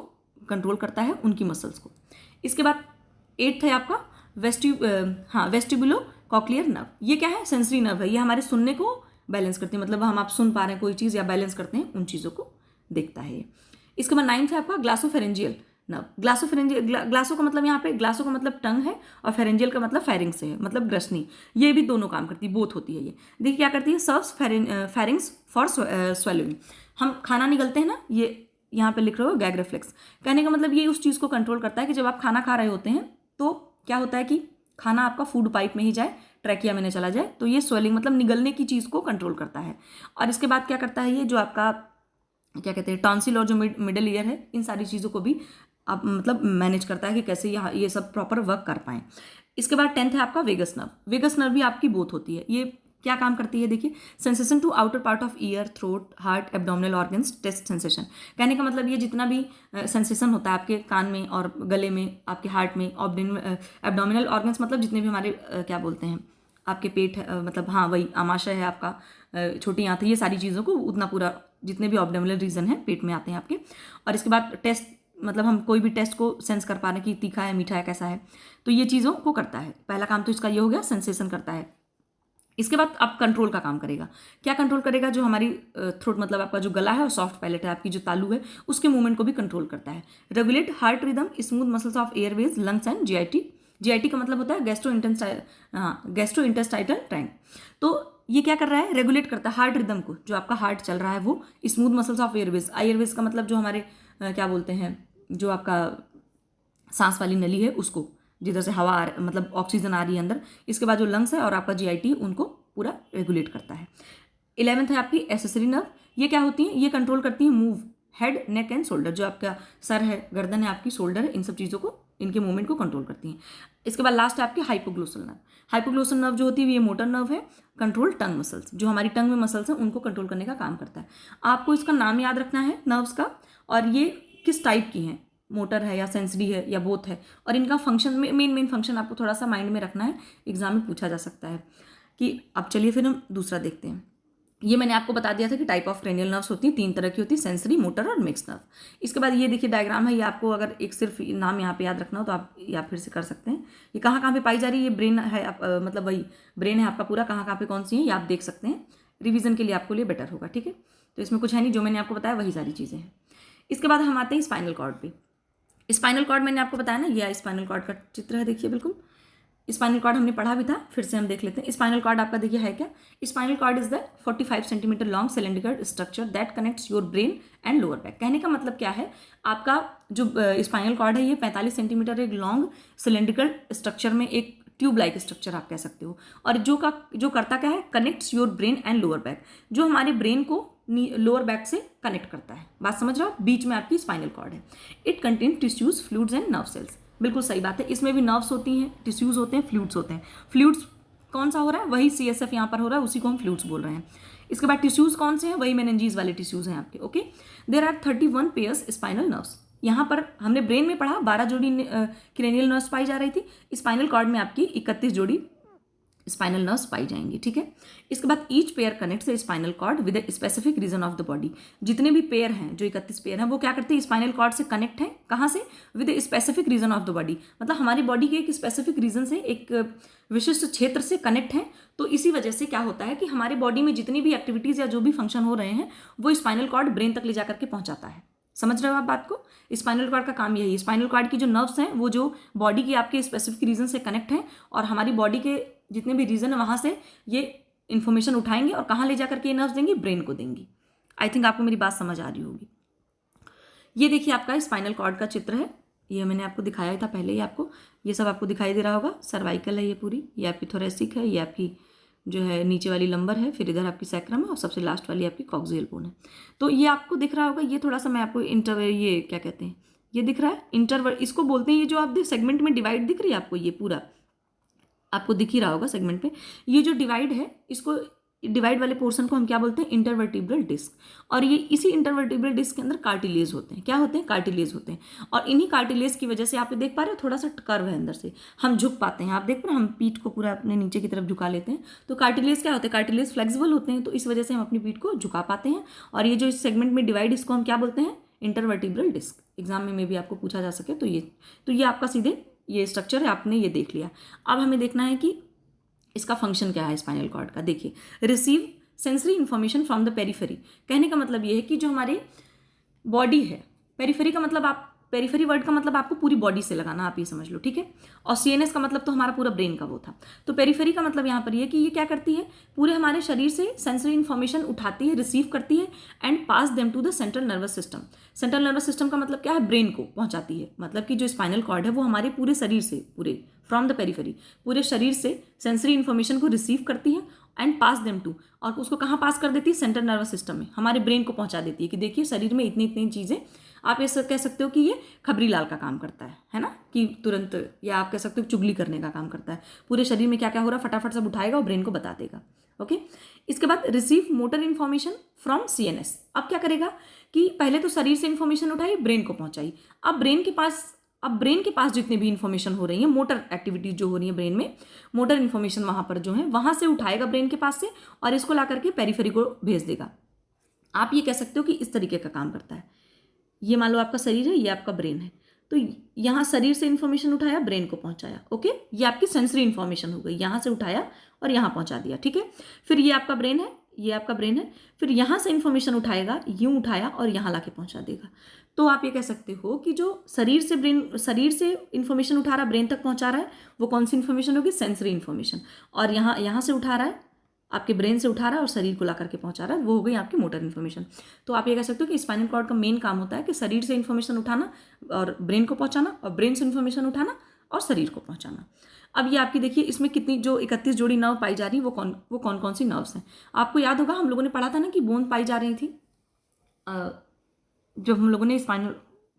कंट्रोल करता है, उनकी मसल्स को। इसके बाद 8th है आपका वेस्टिबुलो कॉक्लियर नर्व। ये क्या है, सेंसरी नर्व है। ये हमारे सुनने को बैलेंस करती है, मतलब हम आप सुन पा रहे हैं कोई चीज़ या बैलेंस करते हैं, उन चीज़ों को देखता है। इसके बाद 9th है आपका ग्लासोफेरेंजियल नर्व। ग्लासो का मतलब यहाँ पे, ग्लासो का मतलब टंग है और फेरेंजियल का मतलब फेरिंग्स है, मतलब ग्रसनी। ये भी दोनों काम करती है, बोथ होती है। ये देखिए क्या करती है, सर्व्स फेरिंग्स फॉर स्वेलिंग। हम खाना निगलते हैं ना, ये यहाँ पे लिख रहे हो गैग रिफ्लेक्स। कहने का मतलब ये उस चीज़ को कंट्रोल करता है कि जब आप खाना खा रहे होते हैं तो क्या होता है कि खाना आपका फूड पाइप में ही जाए, ट्रैकिया में न चला जाए, तो ये स्वेलिंग मतलब निगलने की चीज़ को कंट्रोल करता है। और इसके बाद क्या करता है, ये जो आपका क्या कहते हैं टॉन्सिल और जो मिडल ईयर है, इन सारी चीज़ों को भी आप मतलब मैनेज करता है कि कैसे ये सब प्रॉपर वर्क कर पाएँ। इसके बाद 10th है आपका वेगस नर्व। वेगस नर्व भी आपकी बोथ होती है। ये क्या काम करती है, देखिए sensation to outer part of ear, throat, heart, abdominal organs, taste sensation. कहने का मतलब ये जितना भी सेंसेशन होता है आपके कान में और गले में, आपके हार्ट में, एब्डोमिनल ऑर्गन्स मतलब जितने भी हमारे क्या बोलते हैं आपके पेट मतलब हाँ वही आमाशय है आपका, छोटी आंत है, ये सारी चीज़ों को उतना पूरा जितने भी एब्डोमिनल रीजन है पेट में आते हैं आपके। और इसके बाद टेस्ट, मतलब हम कोई भी टेस्ट को सेंस कर पा रहे हैं कि तीखा है, मीठा है, कैसा है, तो ये चीज़ों को करता है। पहला काम तो इसका ये हो गया, सेंसेशन करता है। इसके बाद आप कंट्रोल का काम करेगा। क्या कंट्रोल करेगा, जो हमारी थ्रोट मतलब आपका जो गला है और सॉफ्ट पैलेट है, आपकी जो तालू है, उसके मूवमेंट को भी कंट्रोल करता है। Regulate heart rhythm, smooth muscles of airways, lungs and GIT का मतलब होता है गैस्ट्रो इंटेस्टाइनल ट्रैक्ट। तो ये क्या कर रहा है, रेगुलेट करता है हार्ट रिदम को, जो आपका हार्ट चल रहा है वो। स्मूथ मसल्स ऑफ एयरवेज का मतलब जो हमारे क्या बोलते हैं, जो आपका सांस वाली नली है उसको, जिधर से हवा मतलब ऑक्सीजन आ रही है अंदर। इसके बाद जो लंग्स है और आपका जीआईटी, उनको पूरा रेगुलेट करता है। 11th है आपकी एसेसरी नर्व। ये क्या होती है, ये कंट्रोल करती है move, head, neck and shoulder, जो आपका सर है, गर्दन है, आपकी शोल्डर है, इन सब चीज़ों को, इनके मूवमेंट को कंट्रोल करती हैं। इसके बाद लास्ट है आपकी हाइपोग्लोसल नर्व। हाइपोग्लोसल नर्व जो होती है ये मोटर नर्व है, कंट्रोल टंग मसल्स, जो हमारी टंग में मसल्स हैं उनको कंट्रोल करने का काम करता है। आपको इसका नाम याद रखना है नर्व्स का, और ये किस टाइप की हैं, मोटर है या सेंसरी है या बोथ है, और इनका फंक्शन में मेन फंक्शन आपको थोड़ा सा माइंड में रखना है, एग्जाम में पूछा जा सकता है। कि अब चलिए फिर हम दूसरा देखते हैं। ये मैंने आपको बता दिया था कि टाइप ऑफ क्रेनियल नर्व्स होती हैं, 3 तरह की होती है, सेंसरी, मोटर और मिक्स नर्व। इसके बाद ये देखिए डायग्राम है, ये आपको अगर एक सिर्फ नाम यहाँ पे याद रखना हो तो आप या फिर से कर सकते हैं। ये कहाँ कहाँ पे पाई जा रही है, ये ब्रेन है मतलब वही ब्रेन है आपका पूरा, कहाँ कहाँ पे कौन सी है ये आप देख सकते हैं। रिवीजन के लिए आपको लिए बेटर होगा, ठीक है। तो इसमें कुछ है नहीं, जो मैंने आपको बताया वही सारी चीज़ें हैं। इसके बाद हम आते हैं स्पाइनल कॉर्ड पे। स्पाइनल कॉर्ड मैंने आपको बताया ना, यह स्पाइनल कॉर्ड का चित्र है, देखिए बिल्कुल। स्पाइनल कॉर्ड हमने पढ़ा भी था, फिर से हम देख लेते हैं। स्पाइनल कॉर्ड आपका देखिए है क्या, spinal cord is the 45 centimetre long cylindrical structure that connects your brain and lower back. कहने का मतलब क्या है, आपका जो स्पाइनल कॉर्ड है ये 45 सेंटीमीटर एक लॉन्ग सिलेंड्रिकल स्ट्रक्चर में, एक ट्यूब लाइक स्ट्रक्चर आप कह सकते हो, और जो करता क्या है, connects your brain and lower back, जो हमारे ब्रेन को लोअर बैक से कनेक्ट करता है। बात समझ रहे हो, बीच में आपकी स्पाइनल कॉर्ड है। It contain tissues, fluids and nerve cells. बिल्कुल सही बात है, इसमें भी नर्व्स होती हैं, टिश्यूज होते हैं, फ्लूइड्स होते हैं। फ्लूइड्स कौन सा हो रहा है, वही CSF यहाँ पर हो रहा है, उसी को हम फ्लूइड्स बोल रहे हैं। इसके बाद टिश्यूज कौन से हैं, वही मेनिंजीज वाले टिश्यूज हैं आपके, okay. There are 31 pairs spinal nerves. यहाँ पर हमने ब्रेन में पढ़ा 12 जोड़ी क्रेनियल नर्व्स पाई जा रही थी, स्पाइनल कॉर्ड में आपकी 31 जोड़ी स्पाइनल नर्व्स पाई जाएंगी, ठीक है। इसके बाद each pair connects the spinal cord with a specific region of the body. जितने भी पेयर हैं, जो 31 पेयर हैं, वो क्या करते हैं, स्पाइनल कॉर्ड से कनेक्ट हैं, कहाँ से, with a specific region of the body, मतलब हमारी बॉडी के एक स्पेसिफिक रीजन से, एक विशिष्ट क्षेत्र से कनेक्ट हैं। तो इसी वजह से क्या होता है कि हमारी बॉडी में जितनी भी एक्टिविटीज़ या जो भी फंक्शन हो रहे हैं वो स्पाइनल कॉर्ड ब्रेन तक ले जाकर के पहुंचाता है। समझ रहे हो आप बात को, स्पाइनल कॉर्ड का काम यही है। स्पाइनल कॉर्ड की जो नर्व्स हैं वो जो बॉडी की आपके स्पेसिफिक रीजन से कनेक्ट हैं, और हमारी बॉडी के जितने भी रीजन है वहाँ से ये इन्फॉर्मेशन उठाएंगे और कहाँ ले जाकर के ये नर्व्स देंगी, ब्रेन को देंगी। आई थिंक आपको मेरी बात समझ आ रही होगी। ये देखिए आपका स्पाइनल कॉर्ड का चित्र है, ये मैंने आपको दिखाया ही था पहले ही आपको, ये सब आपको दिखाई दे रहा होगा। सर्वाइकल है ये पूरी, ये आपकी थोरेसिक है, ये आपकी जो है नीचे वाली लंबर है, फिर इधर आपकी सैक्रम है, और सबसे लास्ट वाली आपकी कॉक्सियल बोन है। तो ये आपको दिख रहा होगा, ये थोड़ा सा मैं आपको ये क्या कहते हैं, ये दिख रहा है इंटरवर्ट, इसको बोलते हैं। ये जो आप सेगमेंट में डिवाइड दिख रही है आपको, ये पूरा आपको दिख ही रहा होगा सेगमेंट पे, ये जो डिवाइड है, इसको डिवाइड वाले पोर्शन को हम क्या बोलते हैं, इंटरवर्टिब्रल डिस्क। और ये इसी इंटरवर्टिब्रल डिस्क के अंदर कार्टिलेज होते हैं। क्या होते हैं, कार्टिलेज होते हैं। और इन्हीं कार्टिलेज की वजह से आप देख पा रहे हो, थोड़ा सा कर्व है अंदर से, हम झुक पाते हैं। आप देख पा रहे हो, हम पीठ को पूरा अपने नीचे की तरफ झुका लेते हैं। तो कार्टिलेज क्या होते हैं, कार्टिलेज फ्लेक्सिबल होते हैं, तो इस वजह से हम अपनी पीठ को झुका पाते हैं। और ये जो इस सेगमेंट में डिवाइड, इसको हम क्या बोलते हैं, इंटरवर्टिब्रल डिस्क। एग्जाम में भी आपको पूछा जा सके तो ये आपका सीधे ये स्ट्रक्चर है, आपने ये देख लिया। अब हमें देखना है कि इसका फंक्शन क्या है स्पाइनल कॉर्ड का। देखिए, receive sensory information from the periphery. कहने का मतलब ये है कि जो हमारी बॉडी है, पेरिफेरी का मतलब, आप पेरिफेरी वर्ड का मतलब आपको पूरी बॉडी से लगाना, आप ये समझ लो, ठीक है। और CNS का मतलब तो हमारा पूरा ब्रेन का वो था। तो पेरिफेरी का मतलब यहाँ पर ये कि ये क्या करती है, पूरे हमारे शरीर से सेंसरी इन्फॉर्मेशन उठाती है, रिसीव करती है, and pass them to the central nervous system. Central nervous system का मतलब क्या है, ब्रेन को पहुंचाती है। मतलब कि जो स्पाइनल कॉर्ड है वो हमारे पूरे शरीर से, पूरे फ्रॉम द पेरिफेरी, पूरे शरीर से सेंसरी इन्फॉर्मेशन को रिसीव करती है एंड पास देम टू, और उसको कहाँ पास कर देती है, सेंट्रल नर्वस सिस्टम में, हमारे ब्रेन को पहुंचा देती है कि देखिए शरीर में इतनी इतनी चीज़ें। आप ऐसा कह सकते हो कि ये खबरी लाल का काम करता है ना, कि तुरंत, या आप कह सकते हो चुगली करने का काम करता है। पूरे शरीर में क्या क्या हो रहा है फटाफट सब उठाएगा और ब्रेन को बता देगा, ओके। इसके बाद receive motor information from CNS। अब क्या करेगा कि पहले तो शरीर से इन्फॉर्मेशन उठाई, ब्रेन को पहुंचाई। अब ब्रेन के पास जितनी भी इन्फॉर्मेशन हो रही है, मोटर एक्टिविटीज जो हो रही है ब्रेन में, मोटर इन्फॉर्मेशन वहां पर जो है, वहां से उठाएगा ब्रेन के पास से, और इसको ला करके पेरिफेरी को भेज देगा। आप ये कह सकते हो कि इस तरीके का काम करता है। ये मान लो आपका शरीर है, ये आपका ब्रेन है, तो यहाँ शरीर से इन्फॉर्मेशन उठाया, ब्रेन को पहुंचाया, ओके। ये आपकी सेंसरी इन्फॉर्मेशन हो गई, यहाँ से उठाया और यहाँ पहुंचा दिया, ठीक है। फिर ये आपका ब्रेन है, ये आपका ब्रेन है, फिर यहाँ से इन्फॉर्मेशन उठाएगा, यूँ उठाया और यहाँ ला के पहुँचा देगा। तो आप ये कह सकते हो कि जो शरीर से इन्फॉर्मेशन उठा रहा है, ब्रेन तक पहुँचा रहा है, वो कौन सी इन्फॉर्मेशन होगी, सेंसरी इन्फॉर्मेशन। और यहाँ से उठा रहा है, आपके ब्रेन से उठा रहा है और शरीर को ला करके पहुंचा रहा है, वो हो गई आपकी मोटर इन्फॉर्मेशन। तो आप ये कह सकते हो कि स्पाइनल कॉर्ड का मेन काम होता है कि शरीर से इन्फॉर्मेशन उठाना और ब्रेन को पहुंचाना, और ब्रेन से इन्फॉर्मेशन उठाना और शरीर को पहुंचाना। अब ये आपकी देखिए, इसमें कितनी जो 31 जोड़ी नर्व पाई जा रही है, वो कौन सी नर्व्स हैं। आपको याद होगा हम लोगों ने पढ़ा था ना कि बोन पाई जा रही थी, जब हम लोगों ने स्पाइनल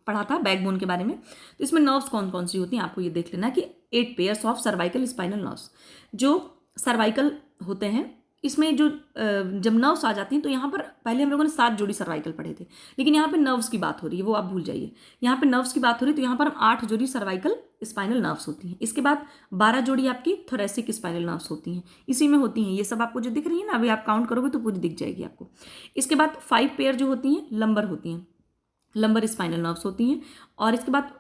पढ़ा था बैकबोन के बारे में, तो इसमें नर्व्स कौन कौन सी होती हैं आपको ये देख लेना कि 8 pairs of cervical spinal nerves, जो सर्वाइकल होते हैं इसमें जो जब नर्व्स आ जाती हैं तो यहाँ पर पहले हम लोगों ने 7 जोड़ी सर्वाइकल पढ़े थे, लेकिन यहाँ पे नर्व्स की बात हो रही है, वो आप भूल जाइए। यहाँ पे नर्व्स की बात हो रही है तो यहाँ पर हम 8 जोड़ी सर्वाइकल स्पाइनल नर्व्स होती हैं। इसके बाद 12 जोड़ी आपकी थोरेसिक स्पाइनल नर्व्स होती हैं, इसी में होती हैं ये सब आपको जो दिख रही है ना, अभी आप काउंट करोगे तो पूरी दिख जाएगी आपको। इसके बाद 5 पेयर जो होती हैं लंबर होती हैं, लंबर स्पाइनल नर्व्स होती हैं। और इसके बाद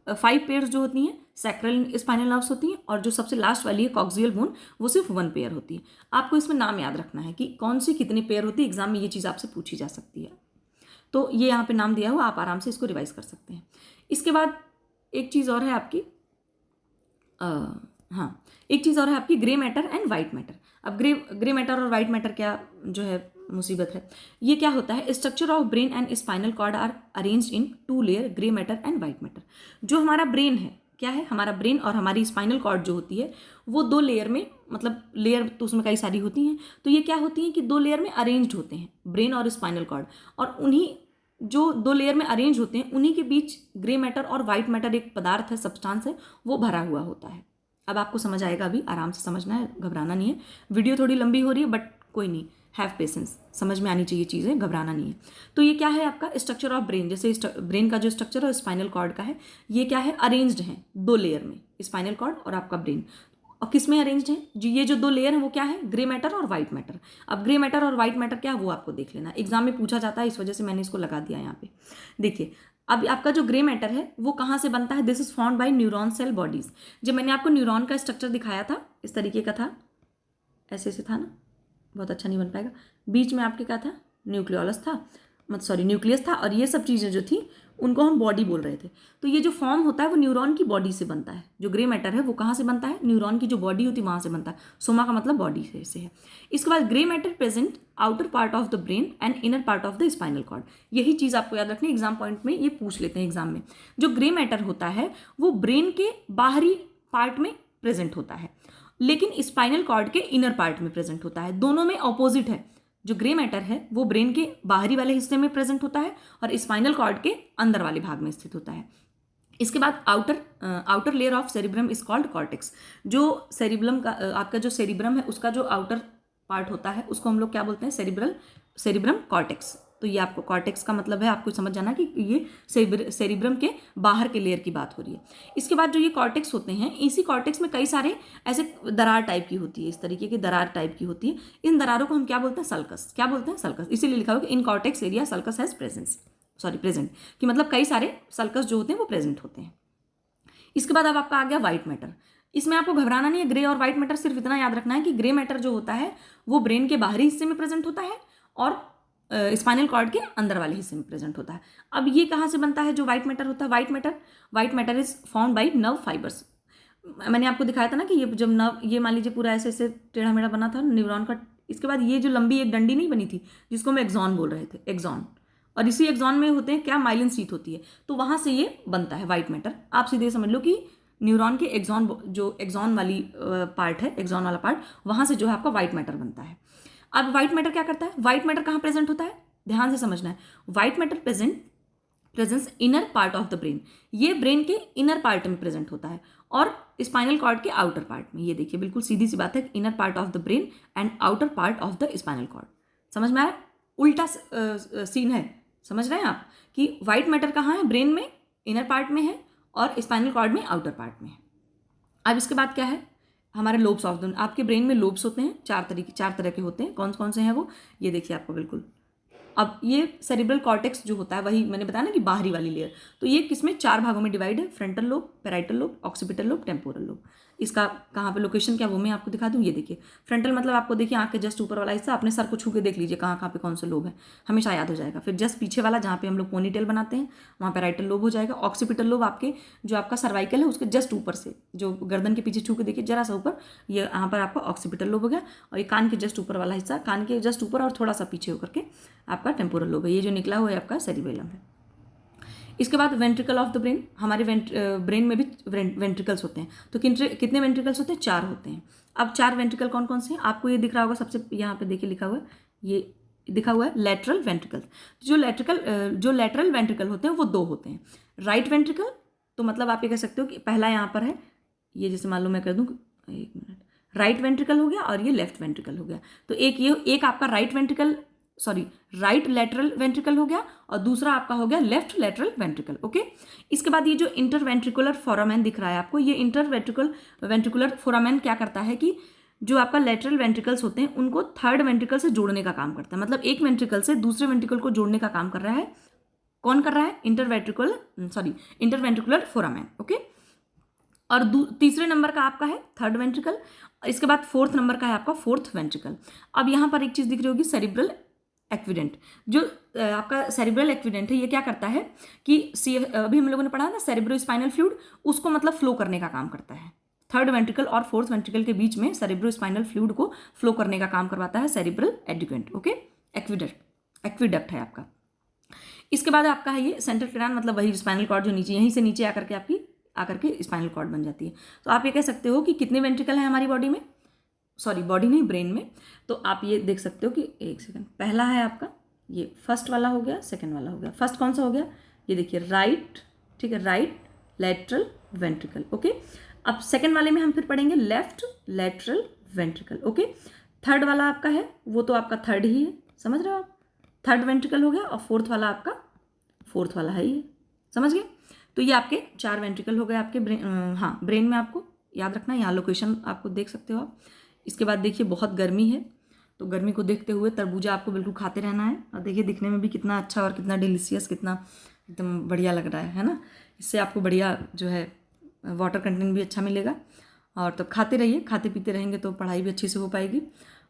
5 पेयर्स जो होती हैं सैक्रल स्पाइनल नर्व्स होती हैं। और जो सबसे लास्ट वाली है कॉक्सियल बोन, वो सिर्फ 1 पेयर होती है। आपको इसमें नाम याद रखना है कि कौन सी कितनी पेयर होती है, एग्जाम में ये चीज़ आपसे पूछी जा सकती है। तो ये यहाँ पे नाम दिया हुआ, आप आराम से इसको रिवाइज कर सकते हैं। इसके बाद एक चीज़ और है आपकी, हाँ एक चीज़ और है आपकी grey matter and white matter. अब ग्रे मैटर और वाइट मैटर क्या जो है मुसीबत है, ये क्या होता है, structure of brain and spinal cord are arranged in 2 layer grey matter and white matter. जो हमारा ब्रेन है, क्या है, हमारा ब्रेन और हमारी स्पाइनल कॉर्ड जो होती है वो 2 लेयर में, मतलब लेयर तो उसमें कई सारी होती हैं, तो ये क्या होती हैं कि 2 लेयर में अरेंज्ड होते हैं ब्रेन और स्पाइनल कॉर्ड। और उन्हीं जो 2 लेयर में अरेंज होते हैं उन्हीं के बीच ग्रे मैटर और वाइट मैटर एक पदार्थ है, सब्सटेंस है, वो भरा हुआ होता है। अब आपको समझ आएगा, अभी आराम से समझना है, घबराना नहीं है। वीडियो थोड़ी लंबी हो रही है बट कोई नहीं, हैव पेशेंस, समझ में आनी चाहिए चीज़ें, घबराना नहीं है। तो ये क्या है आपका स्ट्रक्चर ऑफ ब्रेन, जैसे ब्रेन का जो स्ट्रक्चर है स्पाइनल कॉर्ड का है, ये क्या है, अरेंज्ड है 2 लेयर में, स्पाइनल कॉर्ड और आपका ब्रेन। और किस में अरेंज्ड है, जो ये जो 2 लेयर है वो क्या है, ग्रे मैटर और वाइट मैटर। अब ग्रे मैटर और वाइट मैटर क्या है वो आपको देख लेना, एग्जाम में पूछा जाता है, इस वजह से मैंने इसको लगा दिया यहाँ पे। देखिए अब आपका जो ग्रे मैटर है वो कहाँ से बनता है, this is found by neuron cell bodies. जब मैंने आपको न्यूरॉन का स्ट्रक्चर दिखाया था, इस तरीके का था, ऐसे से था ना, बहुत अच्छा नहीं बन पाएगा, बीच में आपके क्या था, न्यूक्लियोलस था, न्यूक्लियस था, और ये सब चीज़ें जो थी उनको हम बॉडी बोल रहे थे। तो ये जो फॉर्म होता है वो न्यूरॉन की बॉडी से बनता है। जो ग्रे मैटर है वो कहाँ से बनता है, न्यूरॉन की जो बॉडी होती है वहाँ से बनता है। सोमा का मतलब बॉडी से है। इसके बाद grey matter present outer part of the brain and inner part of the spinal cord. यही चीज़ आपको याद रखनी, एग्जाम पॉइंट में ये पूछ लेते हैं एग्जाम में। जो ग्रे मैटर होता है वो ब्रेन के बाहरी पार्ट में प्रेजेंट होता है, लेकिन स्पाइनल कॉर्ड के इनर पार्ट में प्रेजेंट होता है। दोनों में ऑपोजिट है। जो ग्रे मैटर है वो ब्रेन के बाहरी वाले हिस्से में प्रेजेंट होता है और स्पाइनल कॉर्ड के अंदर वाले भाग में स्थित होता है। इसके बाद outer layer of cerebrum is called cortex. जो सेरिब्रम का आपका जो सेरिब्रम है उसका जो आउटर पार्ट होता है उसको हम लोग क्या बोलते हैं, सेरिब्रम कॉर्टेक्स। तो ये आपको कॉर्टेक्स का मतलब है, आपको समझ जाना कि ये सेरिब्रम के बाहर के लेयर की बात हो रही है। इसके बाद जो ये कॉर्टेक्स होते हैं, इसी कॉर्टेक्स में कई सारे ऐसे दरार टाइप की होती है, इस तरीके की दरार टाइप की होती है। इन दरारों को हम क्या बोलते हैं, सल्कस। क्या बोलते हैं, सल्कस। इसीलिए लिखा हुआ कि in cortex area sulcus has present, कि मतलब कई सारे सल्कस जो होते हैं वो प्रेजेंट होते हैं। इसके बाद अब आपका आ गया वाइट मैटर। इसमें आपको घबराना नहीं है, ग्रे और वाइट मैटर, सिर्फ इतना याद रखना है कि ग्रे मैटर जो होता है वो ब्रेन के बाहरी हिस्से में प्रेजेंट होता है और स्पाइनल कॉर्ड के अंदर वाले हिस्से में प्रेजेंट होता है। अब ये कहाँ से बनता है जो वाइट मैटर होता है, white matter is found by nerve fibres. मैंने आपको दिखाया था ना कि ये जब नर्व, ये मान लीजिए पूरा ऐसे ऐसे टेढ़ा मेढ़ा बना था न्यूरॉन का, इसके बाद ये जो लंबी एक डंडी नहीं बनी थी जिसको हम एक्सॉन बोल रहे थे, एक्सॉन, और इसी एक्सॉन में होते हैं क्या, माइलिन शीथ होती है, तो वहाँ से ये बनता है वाइट मैटर। आप सीधे समझ लो कि न्यूरॉन के एक्सॉन, जो एक्सॉन वाली पार्ट है, एक्सॉन वाला पार्ट, वहाँ से जो है आपका वाइट मैटर बनता है। अब वाइट मैटर क्या करता है, वाइट मैटर कहाँ प्रेजेंट होता है, ध्यान से समझना है। White matter presence inner part of the brain, ये ब्रेन के इनर पार्ट में प्रेजेंट होता है और स्पाइनल कॉर्ड के आउटर पार्ट में। ये देखिए बिल्कुल सीधी सी बात है, inner part of the brain and outer part of the spinal cord. समझ में आया, उल्टा सीन है, समझ रहे हैं आप कि वाइट मैटर कहाँ है, ब्रेन में इनर पार्ट में है और स्पाइनल कॉर्ड में आउटर पार्ट में है। अब इसके बाद क्या है, हमारे लोब्स ऑफ द, आपके ब्रेन में लोब्स होते हैं, 4 तरह के होते हैं। कौन कौन से हैं वो, ये देखिए आपको बिल्कुल। अब ये सेरिब्रल कॉर्टेक्स जो होता है, वही मैंने बताया ना कि बाहरी वाली लेयर, तो ये किसमें 4 भागों में डिवाइड है, frontal lobe, parietal lobe, occipital lobe, temporal lobe. इसका कहाँ पे लोकेशन क्या वो मैं आपको दिखा दूँ। ये देखिए फ्रंटल मतलब आपको देखिए आँख के जस्ट ऊपर वाला हिस्सा, अपने सर को छू के देख लीजिए कहाँ कहाँ पे कौन सा लोब है, हमेशा याद हो जाएगा। फिर जस्ट पीछे वाला जहाँ पे हम लोग पोनीटेल बनाते हैं वहाँ पैराइटल लोब हो जाएगा। ऑक्सीपिटल लोब आपके जो आपका सर्वाइकल है उसके जस्ट ऊपर से, जो गर्दन के पीछे छू के देखिए जरा सा ऊपर, ये यहाँ पर आपका ऑक्सीपिटल लोब हो गया। और ये कान के जस्ट ऊपर वाला हिस्सा, कान के जस्ट ऊपर और थोड़ा सा पीछे होकर के आपका टेम्पोरल लोब है। ये जो निकला हुआ है आपका सेरिबेलम है। इसके बाद वेंट्रिकल ऑफ द ब्रेन, हमारे ब्रेन में भी वेंट्रिकल्स होते हैं। तो कितने वेंट्रिकल्स होते हैं, 4 होते हैं। अब 4 वेंट्रिकल कौन कौन से हैं, आपको ये दिख रहा होगा सबसे यहाँ पे देखिए लिखा हुआ है, ये दिखा हुआ है लेटरल वेंट्रिकल। जो लेटरल वेंट्रिकल होते हैं वो दो होते हैं, राइट वेंट्रिकल, तो मतलब आप ये कह सकते हो कि पहला यहाँ पर है, ये जैसे मान लो मैं कर दूँ, एक मिनट, राइट वेंट्रिकल हो गया और ये लेफ्ट वेंट्रिकल हो गया। तो एक आपका राइट लेटरल वेंट्रिकल हो गया और दूसरा आपका हो गया लेफ्ट लेटरल वेंट्रिकल। ओके, इसके बाद ये जो इंटरवेंट्रिकुलर फोरामेन दिख रहा है आपको, ये वेंट्रिकुलर फोरामेन क्या करता है कि जो आपका लेटरल वेंट्रिकल्स होते हैं उनको थर्ड वेंट्रिकल से जोड़ने का काम करता है। मतलब एक वेंट्रिकल से दूसरे वेंट्रिकल को जोड़ने का काम कर रहा है। कौन कर रहा है? Interventricular foramen. ओके, और तीसरे नंबर का आपका है थर्ड वेंट्रिकल, इसके बाद फोर्थ नंबर का है आपका फोर्थ वेंट्रिकल। अब यहाँ पर एक चीज़ दिख रही होगी, सेरिब्रल एक्विडेंट। जो आपका सेरिब्रल एक्विडेंट है ये क्या करता है कि अभी हम लोगों ने पढ़ा ना सेरिब्रो स्पाइनल फ्लूइड, उसको मतलब फ्लो करने का काम करता है। थर्ड वेंट्रिकल और फोर्थ वेंट्रिकल के बीच में सेरिब्रो स्पाइनल फ्लूइड को फ्लो करने का काम करवाता है सेरिब्रल एडुकेंट। ओके, एक्विडक्ट है आपका। इसके बाद आपका है ये सेंट्रल क्रैन, मतलब वही स्पाइनल कॉर्ड जो नीचे यहीं से नीचे आकर के स्पाइनल कॉर्ड बन जाती है। तो आप ये कह सकते हो कि कितने वेंट्रिकल हैं हमारी बॉडी में, बॉडी नहीं, ब्रेन में। तो आप ये देख सकते हो कि एक सेकंड, पहला है आपका ये फर्स्ट वाला हो गया, सेकंड वाला हो गया। फर्स्ट कौन सा हो गया? ये देखिए राइट, ठीक है, राइट लेटरल वेंट्रिकल। ओके, अब सेकंड वाले में हम फिर पढ़ेंगे left lateral ventricle. Okay, third वाला आपका है वो तो आपका थर्ड ही है, समझ रहे हो आप, थर्ड वेंट्रिकल हो गया, और फोर्थ वाला आपका फोर्थ वाला है ये, समझ गए। तो ये आपके 4 वेंट्रिकल हो गए आपके ब्रेन में। आपको याद रखना, यहाँ लोकेशन आपको देख सकते हो आप। इसके बाद देखिए बहुत गर्मी है, तो गर्मी को देखते हुए तरबूजा आपको बिल्कुल खाते रहना है। और देखिए दिखने में भी कितना अच्छा और कितना डिलीशियस, कितना एकदम बढ़िया लग रहा है ना। इससे आपको बढ़िया जो है वाटर कंटेंट भी अच्छा मिलेगा। और तो खाते रहिए, खाते पीते रहेंगे तो पढ़ाई भी अच्छे से हो पाएगी।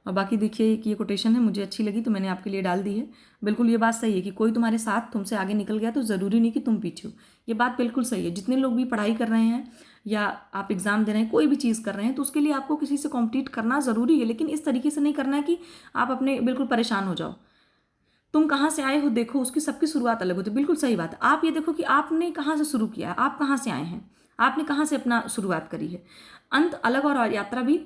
और बाकी देखिए कि ये कोटेशन है, मुझे अच्छी लगी तो मैंने आपके लिए डाल दी है। बिल्कुल ये बात सही है कि कोई तुम्हारे साथ तुमसे आगे निकल गया तो ज़रूरी नहीं कि तुम पीछे हो। ये बात बिल्कुल सही है। जितने लोग भी पढ़ाई कर रहे हैं या आप एग्ज़ाम दे रहे हैं, कोई भी चीज़ कर रहे हैं, तो उसके लिए आपको किसी से कॉम्पिटिट करना ज़रूरी है, लेकिन इस तरीके से नहीं करना है कि आप अपने बिल्कुल परेशान हो जाओ। तुम कहाँ से आए हो देखो, उसकी सबकी शुरुआत अलग होती है। बिल्कुल सही बात है। आप ये देखो कि आपने कहाँ से शुरू किया है, आप कहाँ से आए हैं, आपने कहाँ से अपना शुरुआत करी है। अंत अलग और यात्रा भी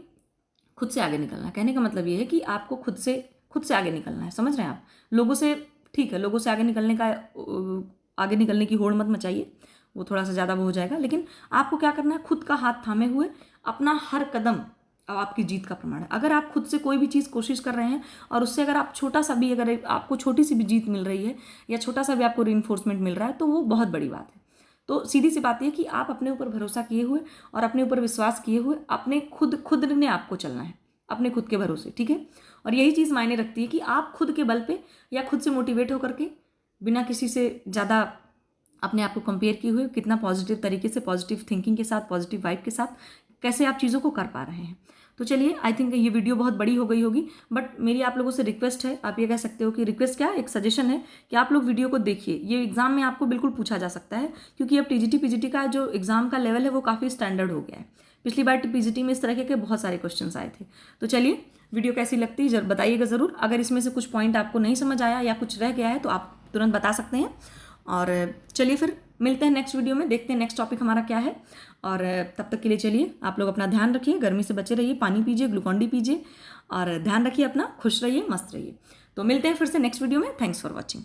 खुद से आगे निकलना है। कहने का मतलब ये है कि आपको खुद से आगे निकलना है, समझ रहे हैं आप। लोगों से, ठीक है, लोगों से आगे निकलने की होड़ मत मचाइए, वो थोड़ा सा ज़्यादा वो हो जाएगा। लेकिन आपको क्या करना है, खुद का हाथ थामे हुए अपना हर कदम अब आपकी जीत का प्रमाण है। अगर आप खुद से कोई भी चीज़ कोशिश कर रहे हैं और उससे अगर आप अगर आपको छोटी सी भी जीत मिल रही है या छोटा सा भी आपको रीइंफोर्समेंट मिल रहा है, तो वो बहुत बड़ी बात है। तो सीधी सी बात यह कि आप अपने ऊपर भरोसा किए हुए और अपने ऊपर विश्वास किए हुए अपने खुद ने आपको चलना है, अपने खुद के भरोसे, ठीक है। और यही चीज़ मायने रखती है कि आप खुद के बल पे या खुद से मोटिवेट होकर के बिना किसी से ज़्यादा अपने आप को कंपेयर किए हुए कितना पॉजिटिव तरीके से, पॉजिटिव थिंकिंग के साथ, पॉजिटिव वाइब के साथ कैसे आप चीज़ों को कर पा रहे हैं। तो चलिए, आई थिंक ये वीडियो बहुत बड़ी हो गई होगी, बट मेरी आप लोगों से रिक्वेस्ट है, आप ये कह सकते हो कि रिक्वेस्ट क्या, एक सजेशन है कि आप लोग वीडियो को देखिए। ये एग्जाम में आपको बिल्कुल पूछा जा सकता है, क्योंकि अब टीजीटी पीजीटी का जो एग्जाम का लेवल है वो काफ़ी स्टैंडर्ड हो गया है। पिछली बार पीजीटी में इस तरह के बहुत सारे क्वेश्चन आए थे। तो चलिए, वीडियो कैसी लगती है बताइएगा ज़रूर। अगर इसमें से कुछ पॉइंट आपको नहीं समझ आया या कुछ रह गया है तो आप तुरंत बता सकते हैं। और चलिए फिर मिलते हैं नेक्स्ट वीडियो में, देखते हैं नेक्स्ट टॉपिक हमारा क्या है। और तब तक के लिए चलिए, आप लोग अपना ध्यान रखिए, गर्मी से बचे रहिए, पानी पीजिए, ग्लूकॉन डी पीजिए, और ध्यान रखिए अपना, खुश रहिए, मस्त रहिए। तो मिलते हैं फिर से नेक्स्ट वीडियो में। Thanks for watching.